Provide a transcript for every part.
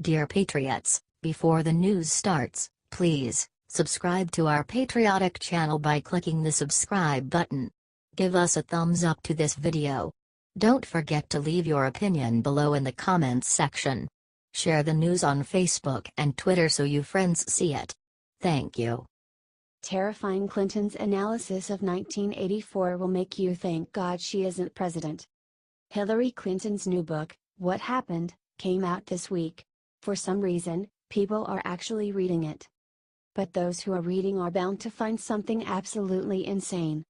Dear Patriots, before the news starts, please subscribe to our patriotic channel by clicking the subscribe button. Give us a thumbs up to this video. Don't forget to leave your opinion below in the comments section. Share the news on Facebook and Twitter so your friends see it. Thank you. Terrifying. Clinton's analysis of 1984 will make you thank God she isn't president. Hillary Clinton's new book, What Happened, came out this week. For some reason, people are actually reading it. But those who are reading are bound to find something absolutely insane.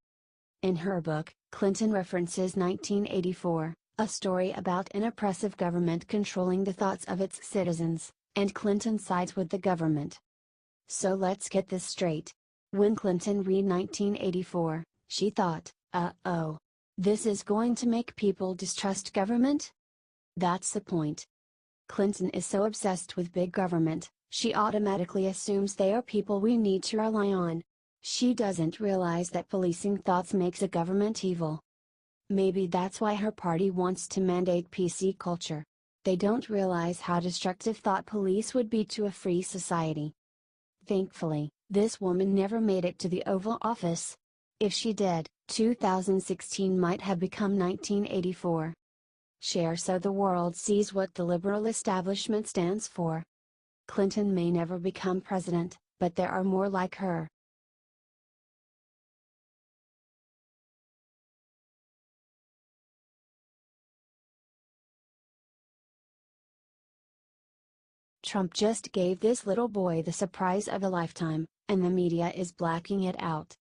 In her book, Clinton references 1984, a story about an oppressive government controlling the thoughts of its citizens, and Clinton sides with the government. So let's get this straight. When Clinton read 1984, she thought, uh-oh. This is going to make people distrust government? That's the point. Clinton is so obsessed with big government, she automatically assumes they are people we need to rely on. She doesn't realize that policing thoughts makes a government evil. Maybe that's why her party wants to mandate PC culture. They don't realize how destructive thought police would be to a free society. Thankfully, this woman never made it to the Oval Office. If she did, 2016 might have become 1984. Share so the world sees what the liberal establishment stands for. Clinton may never become president, but there are more like her. Trump just gave this little boy the surprise of a lifetime, and the media is blacking it out.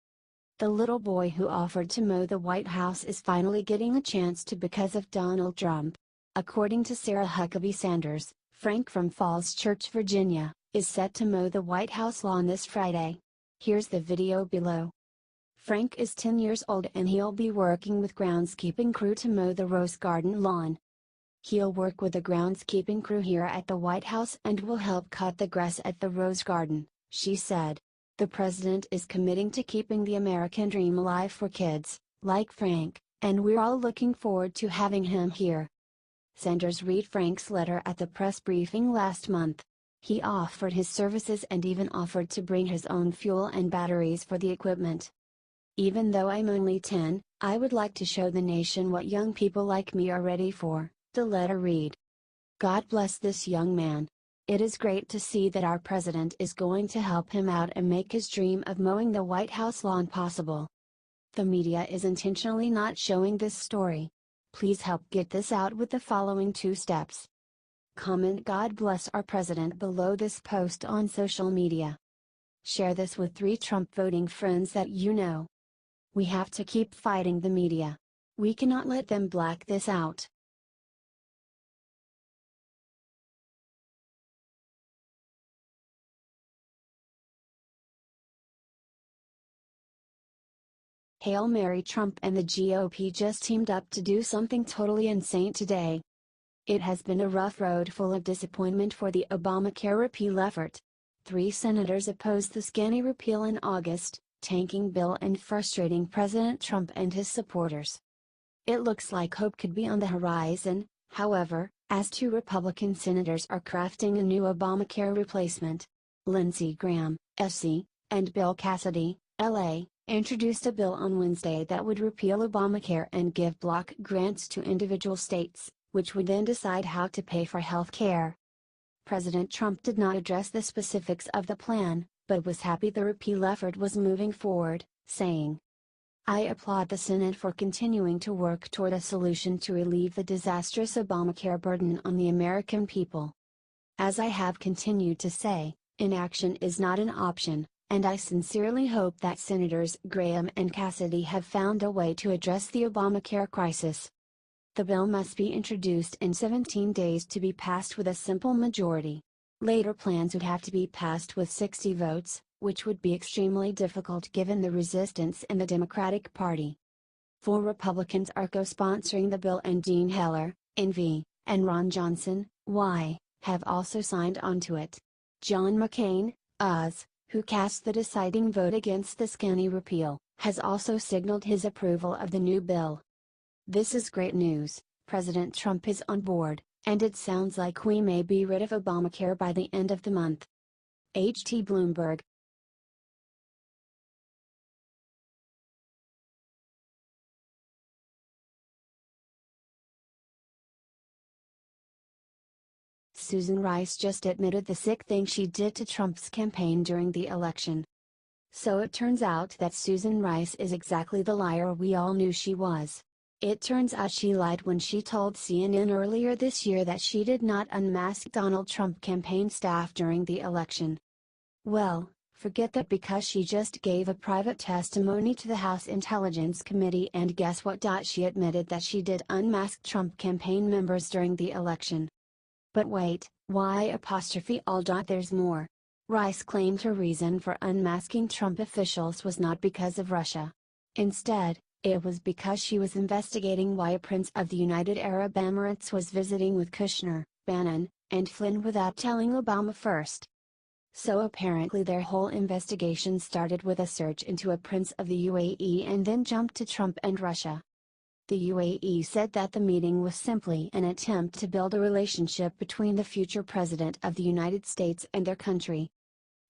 The little boy who offered to mow the White House is finally getting a chance to because of Donald Trump. According to Sarah Huckabee Sanders, Frank from Falls Church, Virginia, is set to mow the White House lawn this Friday. Here's the video below. Frank is 10 years old and he'll be working with groundskeeping crew to mow the Rose Garden lawn. He'll work with the groundskeeping crew here at the White House and will help cut the grass at the Rose Garden, she said. The president is committing to keeping the American dream alive for kids, like Frank, and we're all looking forward to having him here. Sanders read Frank's letter at the press briefing last month. He offered his services and even offered to bring his own fuel and batteries for the equipment. Even though I'm only 10, I would like to show the nation what young people like me are ready for, the letter read. God bless this young man. It is great to see that our president is going to help him out and make his dream of mowing the White House lawn possible. The media is intentionally not showing this story. Please help get this out with the following 2 steps. Comment God bless our president below this post on social media. Share this with 3 Trump voting friends that you know. We have to keep fighting the media. We cannot let them black this out. Hail Mary. Trump and the GOP just teamed up to do something totally insane today. It has been a rough road full of disappointment for the Obamacare repeal effort. 3 senators opposed the scanny repeal in August, tanking bill and frustrating President Trump and his supporters. It looks like hope could be on the horizon, however, as 2 Republican senators are crafting a new Obamacare replacement. Lindsey Graham, SC, and Bill Cassidy, LA, introduced a bill on Wednesday that would repeal Obamacare and give block grants to individual states, which would then decide how to pay for health care. President Trump did not address the specifics of the plan, but was happy the repeal effort was moving forward, saying, "I applaud the Senate for continuing to work toward a solution to relieve the disastrous Obamacare burden on the American people. As I have continued to say, inaction is not an option, and I sincerely hope that Senators Graham and Cassidy have found a way to address the Obamacare crisis. The bill must be introduced in 17 days to be passed with a simple majority. Later plans would have to be passed with 60 votes, which would be extremely difficult given the resistance in the Democratic Party. 4 Republicans are co-sponsoring the bill and Dean Heller, NV, and Ron Johnson, Y, have also signed onto it. John McCain, Oz, who cast the deciding vote against the scanny repeal, has also signaled his approval of the new bill. This is great news. President Trump is on board, And it sounds like we may be rid of Obamacare by the end of the month. H.T. Bloomberg. Susan Rice just admitted the sick thing she did to Trump's campaign during the election. So it turns out that Susan Rice is exactly the liar we all knew she was. It turns out she lied when she told CNN earlier this year that she did not unmask Donald Trump campaign staff during the election. Well, forget that because she just gave a private testimony to the House Intelligence Committee, and guess what? She admitted that she did unmask Trump campaign members during the election. But wait, why all? There's more. Rice claimed her reason for unmasking Trump officials was not because of Russia. Instead, it was because she was investigating why a prince of the United Arab Emirates was visiting with Kushner, Bannon, and Flynn without telling Obama first. So apparently their whole investigation started with a search into a prince of the UAE and then jumped to Trump and Russia. The UAE said that the meeting was simply an attempt to build a relationship between the future president of the United States and their country.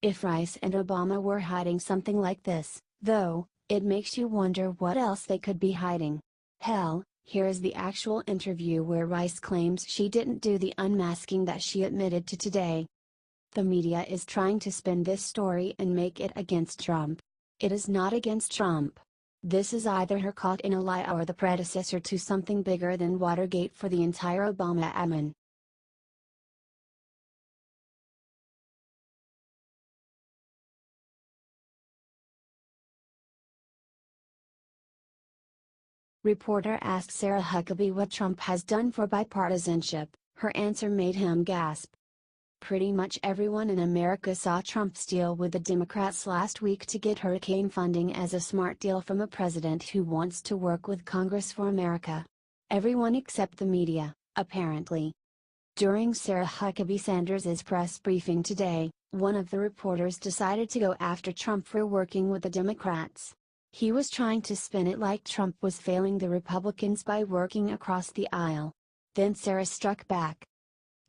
If Rice and Obama were hiding something like this, though, it makes you wonder what else they could be hiding. Hell, here is the actual interview where Rice claims she didn't do the unmasking that she admitted to today. The media is trying to spin this story and make it against Trump. It is not against Trump. This is either her caught in a lie or the predecessor to something bigger than Watergate for the entire Obama admin. Reporter asked Sarah Huckabee what Trump has done for bipartisanship. Her answer made him gasp. Pretty much everyone in America saw Trump's deal with the Democrats last week to get hurricane funding as a smart deal from a president who wants to work with Congress for America. Everyone except the media, apparently. During Sarah Huckabee Sanders' press briefing today, one of the reporters decided to go after Trump for working with the Democrats. He was trying to spin it like Trump was failing the Republicans by working across the aisle. Then Sarah struck back.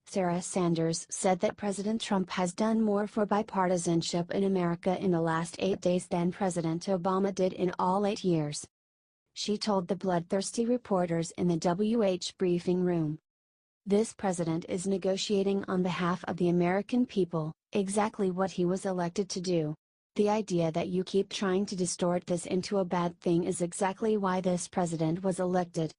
Sarah Sanders said that President Trump has done more for bipartisanship in America in the last 8 days than President Obama did in all 8 years. She told the bloodthirsty reporters in the WH briefing room. This president is negotiating on behalf of the American people, exactly what he was elected to do. The idea that you keep trying to distort this into a bad thing is exactly why this president was elected.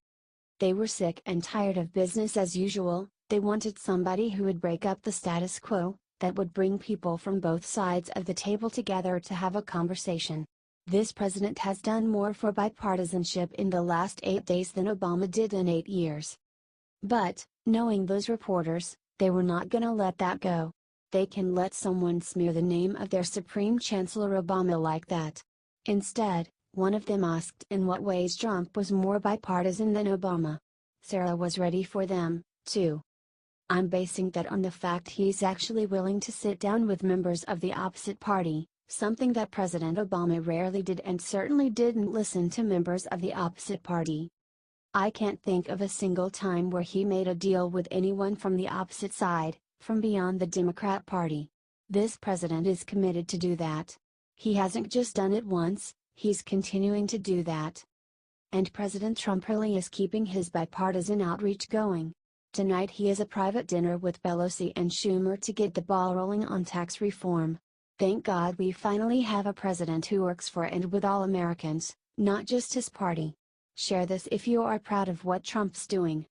They were sick and tired of business as usual. They wanted somebody who would break up the status quo, that would bring people from both sides of the table together to have a conversation. This president has done more for bipartisanship in the last 8 days than Obama did in 8 years. But, knowing those reporters, they were not gonna let that go. They can let someone smear the name of their Supreme Chancellor Obama like that. Instead, one of them asked in what ways Trump was more bipartisan than Obama. Sarah was ready for them, too. I'm basing that on the fact he's actually willing to sit down with members of the opposite party, something that President Obama rarely did and certainly didn't listen to members of the opposite party. I can't think of a single time where he made a deal with anyone from the opposite side, from beyond the Democrat Party. This president is committed to do that. He hasn't just done it once, he's continuing to do that. And President Trump really is keeping his bipartisan outreach going. Tonight he has a private dinner with Pelosi and Schumer to get the ball rolling on tax reform. Thank God we finally have a president who works for and with all Americans, not just his party. Share this if you are proud of what Trump's doing.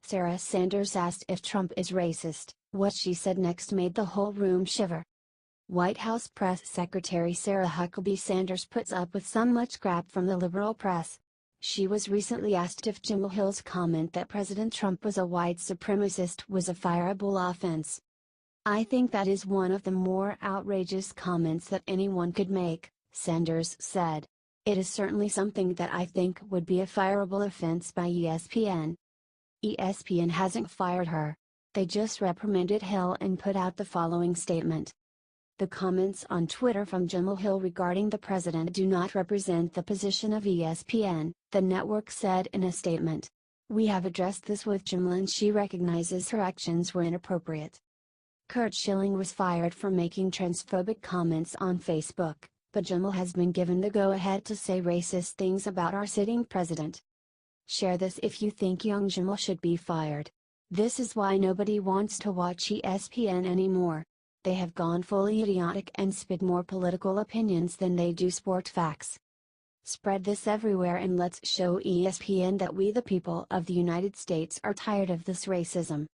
Sarah Sanders asked if Trump is racist. What she said next made the whole room shiver. White House Press Secretary Sarah Huckabee Sanders puts up with so much crap from the liberal press. She was recently asked if Jim Hill's comment that President Trump was a white supremacist was a fireable offense. I think that is one of the more outrageous comments that anyone could make, Sanders said. It is certainly something that I think would be a fireable offense by ESPN. ESPN hasn't fired her. They just reprimanded Hill and put out the following statement. The comments on Twitter from Jemele Hill regarding the president do not represent the position of ESPN, the network said in a statement. We have addressed this with Jemele and she recognizes her actions were inappropriate. Curt Schilling was fired for making transphobic comments on Facebook, but Jemele has been given the go-ahead to say racist things about our sitting president. Share this if you think young Jemele should be fired. This is why nobody wants to watch ESPN anymore. They have gone fully idiotic and spit more political opinions than they do sport facts. Spread this everywhere and let's show ESPN that we the people of the United States are tired of this racism.